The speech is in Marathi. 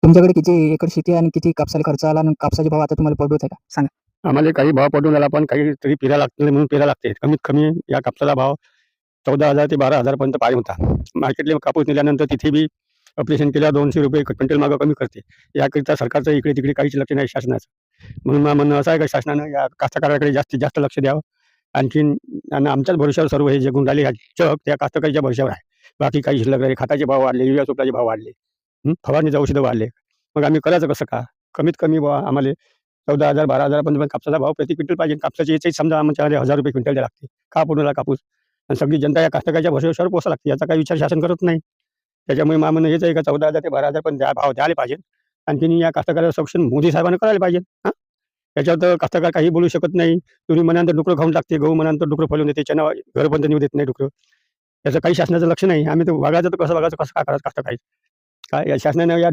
तुमच्याकडे किती एकर शेती आहे आणि किती कापसाला खर्च आला आणि कापसाचे भाव आता तुम्हाला पडवत आहे का? सांगा. आम्हाला काही भाव पडून आला, पण काहीतरी पेरायला लागते म्हणून पेरायला लागते. कमीत कमी या कापसाला भाव 14,000 ते 12,000 पर्यंत पाहिजे होता. मार्केटला कापूस नेल्यानंतर तिथे बी ऑपरेशन केल्यावर 200 रुपये क्विंटल मागं कमी करते. याकरिता सरकारचं इकडे तिकडे काहीच लक्ष नाही शासनाचं. म्हणून मला म्हणणं असं आहे का शासनानं या कास्तकाराकडे जास्तीत जास्त लक्ष द्यावं. आणखीन आणि आमच्याच भरोश्यावर सर्व हे जे गुंडाळी जग त्या कास्तकारीच्या भरोश्यावर आहे. बाकी काही शिल्लक नाही. खताचे भाव वाढले, युरिया सुपराचे भाव वाढले, फवारणीचे औषधं वाढले. मग आम्ही करायचं कसं का? कमीत कमी बुवा आम्हाला 14,000 12,000 पर्यंत कापसाचा भाव प्रति क्विंटल पाहिजे. कापसाची याची समजा आमच्याकडे 1,000 रुपये क्विंटल द्यावं लागते. का पुण्याला कापूस आणि सगळी जनता या कास्तकारीच्या भरोश्यावर पोसावं लागते. याचा काही विचार शासन करत नाही. त्याच्यामुळे मला म्हणणं हेच आहे का 14,000 ते 12,000 पण भाव द्यायला पाहिजे. आणखीन या कास्तकाराचं संरक्षण मोदी साहेबांनी करायला पाहिजे. त्याच्यावर तर कास्तकार काही बोलू शकत नाही. तुम्ही म्हणानंतर डुकरं खाऊन टाकते, गहू म्हणानंतर डुकरं फलवून देते, चना घर पण नेऊ देत नाही डुकरं. याचं काही शासनाचं लक्ष नाही. आम्ही तर वागायचं तर कसं वागायचं, कसं काय करायचं कास्तकारी काय या शासनानं या